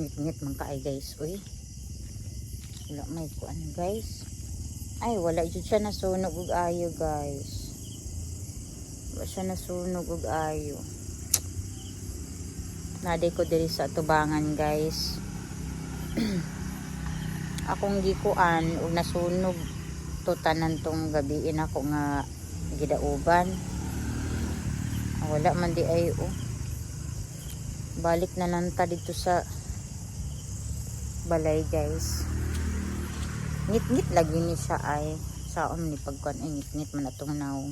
Ngit-ngit man ka ay guys. Uy. Wala may kuan guys. Ay wala jud siya nasunog og ayo guys. Wala siya nasunog og ayo. Naday ko diri sa tubangan guys. Akong gikuan og nasunog to tanan tong gabiin ako nga gidauban. Wala man di ay balik na nanta dito sa balay guys. Ngit-ngit lagi ni siya ay saom ni pagkuan ay ngit-ngit man atong naong.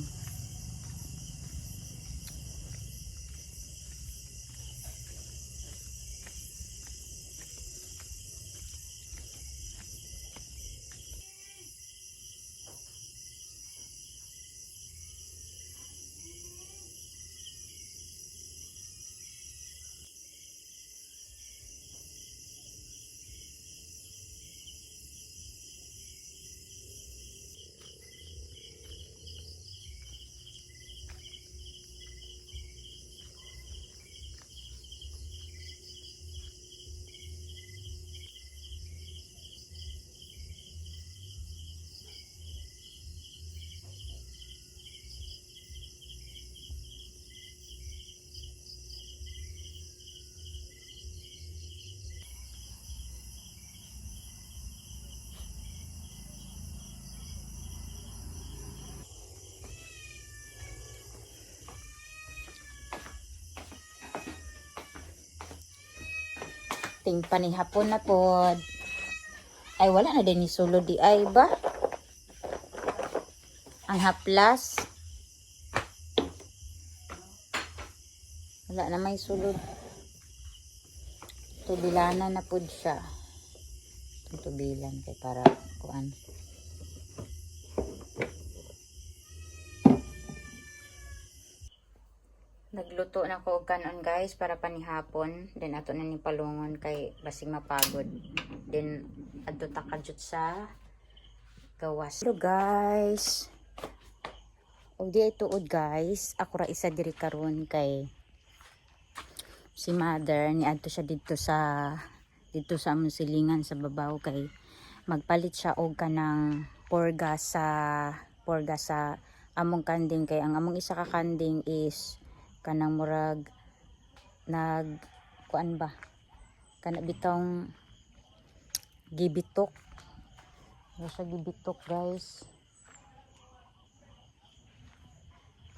Ting panihapon na pod. Ay wala na din ni sulod di ay ba? Ang haplas. Wala na may sulod. Tubilanan na pod siya. Tubilan kay para kuan. Nagluto na ko og kanon guys para panihapon. Then ato na ni palungon kay basing mapagod. Then adto ta kadyot sa gawas. Hello guys. Og di ay tuod guys, ako ra isa diri karon kay si mother ni adto siya dito sa among silingan sa babaw kay magpalit siya og kanang porga sa among kanding kay ang among isa ka kanding is kanang murag nag kuan ba kana bitong gibitok. Sa gibitok guys.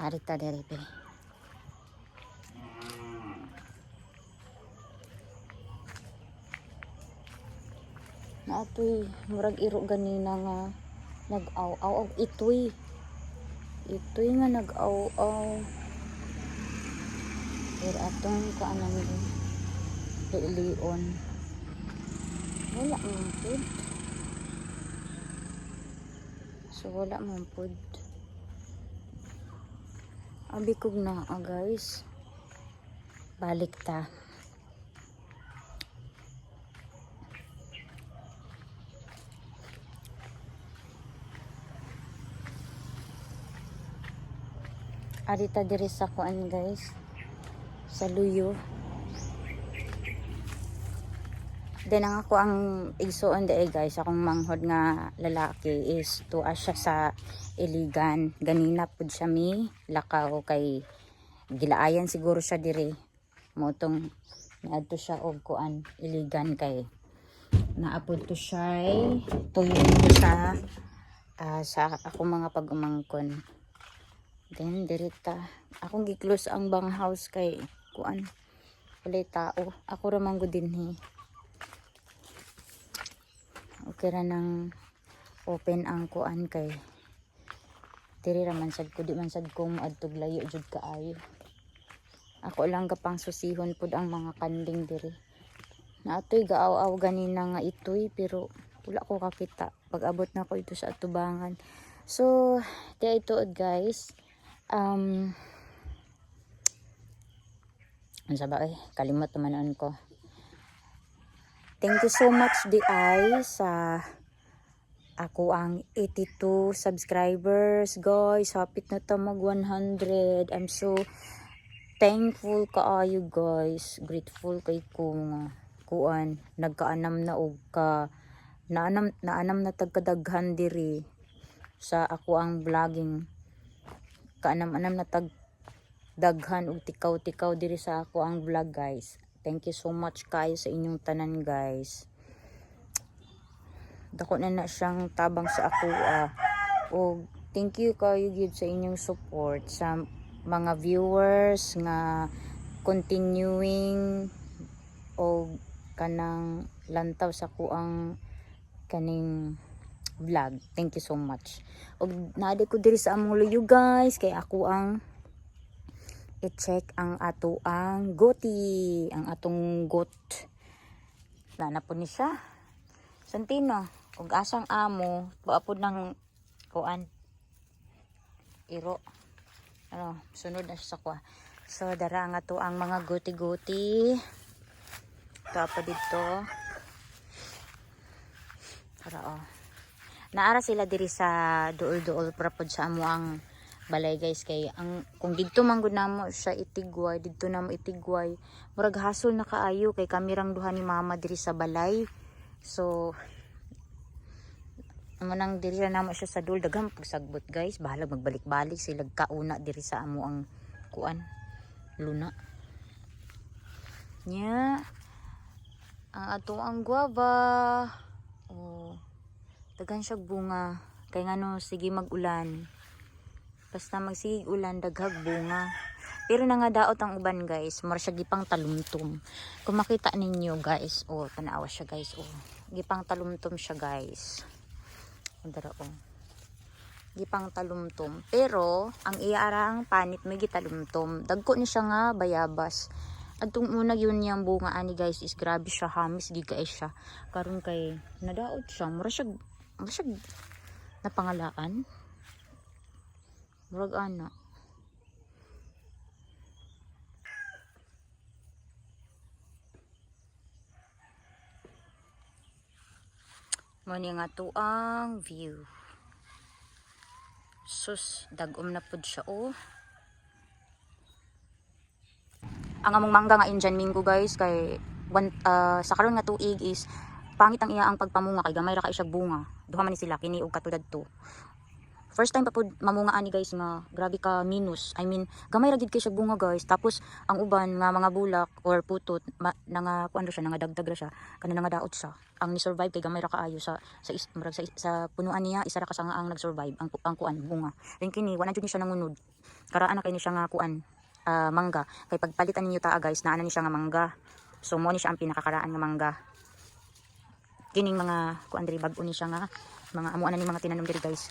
Arita dere pe. Na atoy murag iro ganina nga nag-aw-aw itoy nga nag-aw-aw. Pero atong kuanan ni lion. Wala man pud. So wala man pud. Abi kog na guys. Balik ta. Arita diri sa kuan guys. Sa luyo. Then ang ako ang igsuon di guys, akong manghod nga lalaki is tuwa siya sa Iligan. Ganina pud siya mi lakaw kay gilaayan siguro siya diri. Motong niadto siya og kuan Iligan kay naapod to siya tuyo dito sa akong mga pag-umangkon. Then dirita akong gi-close ang bang house kay kuan walay tao. Ako ra man gud dinhi. Okay ra nang open ang kuan kay diri ra man sad ko di man sad ko moadtog layo jud kaayo. Ako lang gapang susihon pud ang mga kanding diri. Naatoy gaaw-aw ganina nga itoy pero wala ko kakita pag abot na ko ito sa atubangan. So di ito guys. Ano ba kalimot naman ko. Thank you so much di ay sa ako ang 82 subscribers guys. Hapit na ta mag 100. I'm so thankful kaayo guys. Grateful kay ko nga kuan nagkaanam na og naanam na tagkadaghan diri sa ako ang vlogging. Kaanam-anam na daghan og tikaw-tikaw diri sa ako ang vlog guys. Thank you so much kayo sa inyong tanan guys. Dako na siyang tabang sa ako og thank you kayo gid sa inyong support sa mga viewers nga continuing og kanang lantaw sa ako ang kaning vlog. Thank you so much. Og naadi ko diri sa among luyo guys kay ako ang i-check ang ato ang goti, ang atong got. Nana po ni siya. Santino, ug asang amo, paapod ng kuan. Iro. Ano, sunod na siya sa kwa. So dara nga to ang mga goti-goti. Ito pa dito. Para naara sila diri sa duol-duol prapod sa amo ang balay guys kay ang kung didto man gud namo siya itigway didto namo itigway murag hasol na kaayo kay kamirang duha ni mama diri sa balay. So amo nang diri na namo siya sa duol daghang pagsagbot guys bahala magbalik-balik sila kauna diri sa amo ang kuan luna nya ang ato ang guava. Oh, daghan siya bunga kay ngano sige mag-ulan. Basta magsige ulan daghag bunga. Pero nangadaot ang uban guys, mura siya gipang talumtom. Kung makita ninyo guys, oh tanawa siya guys, oh. Gipang talumtom siya guys. Andara oh. Gipang talumtom. Pero ang iarang panit may gitalumtom. Dagko ni siya nga bayabas. Adtong una yun niyang bunga ani guys is grabe siya hamis gigay siya. Karon kay nadaot siya, mura siya napangalaan. Murag ana. Mani nga to ang view. Sus, dagom na pud siya oh. Ang among mangga nga Indian mango guys kay sa karon nga tuig is pangit ang iya ang pagpamunga kay gamay ra kay siya bunga. Duha man ni sila kini og katulad to. First time pa pud mamunga ani guys nga grabe ka minus. I mean gamay ra gid kay siya bunga guys. Tapos ang uban nga mga bulak or putot nga kuan ra siya nga dagdag ra siya kanang nga daot siya. Ang ni survive kay gamay ra kaayo sa punuan niya isa ra ka nga ang nag-survive ang kuan bunga. Then kini wala jud ni siya nangunod. Karaan na kay ni siya nga kuan mangga kay pagpalitan ninyo taa guys naana ni siya nga mangga. So mo ni siya ang pinakakaraan nga mangga. Kining mga kuan diri bag-o ni siya nga mga amuan na ni mga tinanom diri guys.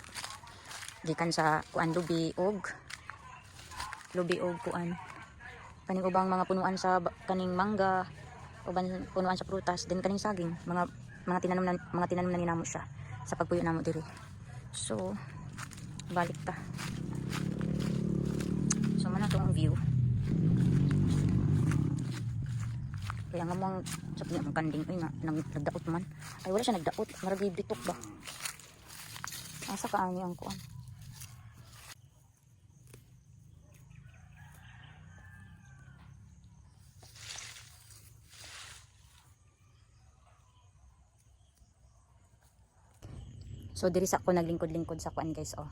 Gikan sa kuan lubi og kuan kaning ubang mga punuan sa kaning mangga uban punuan sa prutas din kaning saging mga tinanom na ninamo siya sa pagpuyo namo diri. So balik ta. So man ato ang view. Kaya nga mong sa pinya ang kanding ay nagdaot man. Ay wala siya nagdaot, marag bitok ba. Asa ka ani ang kuan. So diri sa ako naglingkod-lingkod sa kuan guys oh.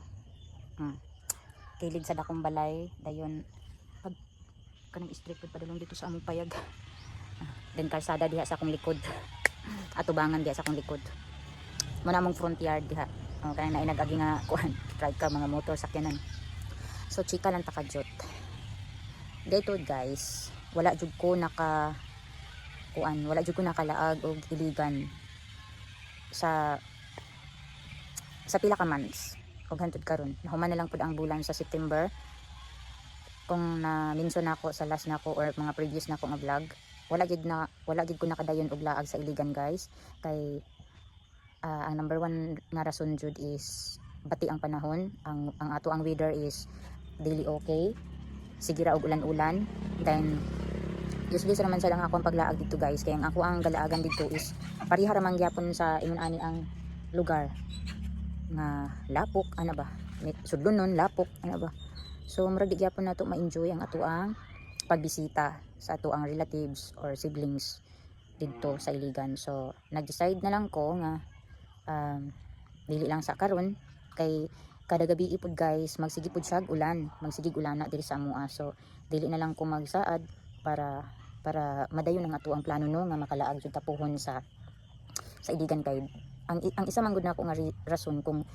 Kilid sa dakong balay dayon pag kanang street food padulong dito sa among payag. Then kalsada diha sa akong likod. Atubangan diha sa akong likod. Mo na among front yard diha. Kanang naay nag-agi nga kuan, ride ka mga motor sakyanan. So chika lang ta kadyot. Dito guys, wala jud ko wala jud ko nakalaag og iligan sa pila ka months og hantod karon nahuman na lang pud ang bulan sa September. Kung na-mention nako sa last nako or mga previous nako nga vlog, wala gid ko nakadayon og laag sa iligan guys kay ang number one nga rason jud is bati ang panahon, ang ato ang weather is daily okay, sige ra og ulan-ulan. Then useless naman sa lang ako ang paglaag dito guys kay ang ako ang galaagan dito is pareha ra man gyapon sa ingon ani ang lugar nga lapok ana ba sudlon nun lapok ana ba. So murag di gyapon nato ma-enjoy ang ato ang pagbisita sa ato ang relatives or siblings didto sa Iligan. So nag-decide na lang ko nga dili lang sa karon kay kada gabi ipod guys magsigi pud siya og ulan, magsigig ulana diri sa amoa. So dili na lang ko magsaad para madayon ang ato ang plano no nga makalaag jud tapuhon sa Iligan kay ang isa man gud nako nga rason kung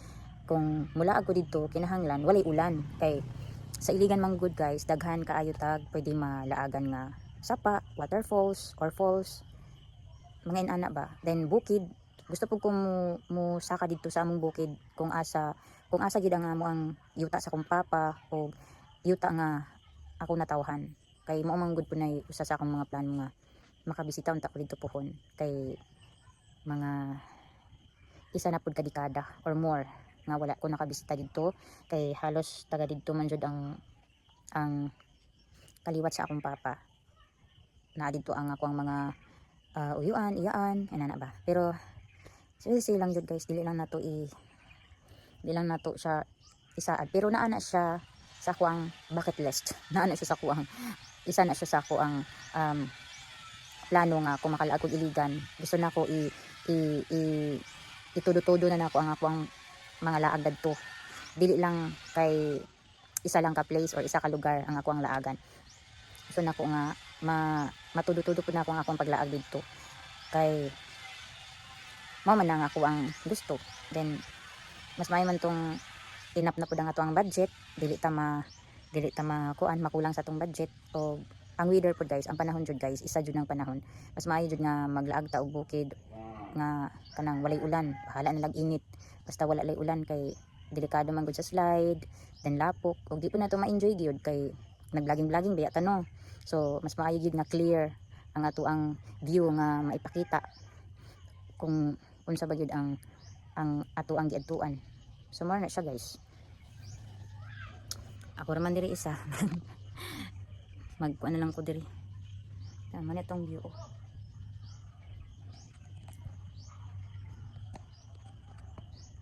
mula ako dito kinahanglan walay ulan kay sa Iligan man gud guys daghan kaayo tag pwede malaagan nga sapa, waterfalls or falls mga inana ba. Then bukid, gusto po kong mo saka dito sa among bukid kung asa gid ang amo ang yuta sa kong papa o yuta nga ako natawhan kay mao man gud punay usa sa akong mga plano nga makabisita unta ko dito pohon kay mga isa na pud ka dekada or more nga wala ko nakabisita dito kay halos taga dito man jud ang kaliwat sa akong papa na dito ang ako ang mga uyuan, iyaan, ana ba. Pero sige lang jud guys, dili lang nato siya isaad. Pero naa na siya sa kuang bucket list. Naa na siya sa kuang isa na siya sa kuang plano nga kung makalaag og Iligan. Gusto na ko itudo-tudo na nako ang akong mga laag dadto. Dili lang kay isa lang ka place or isa ka lugar ang ako ang laagan. Gusto na ko nga matudo-tudo po na ako ang akong paglaag dito kay mao man ang ako ang gusto. Then mas may man tong tinap na pud ang ato ang budget, dili ta kuan makulang sa tong budget. O ang weather pud guys, ang panahon jud guys, isa jud ng panahon mas maayo jud nga maglaag ta og bukid nga kanang walay ulan, bahala na lag init basta wala lay ulan kay delikado man gud sa slide then lapok og di po na to ma-enjoy gyud kay naglaging biya tanong. So mas maayo gyud nga clear ang ato ang view nga maipakita kung unsa ba gyud ang ato ang giadtuan. So more na siya guys. Ako raman diri isa magkuan na lang ko diri. Tama na tong view.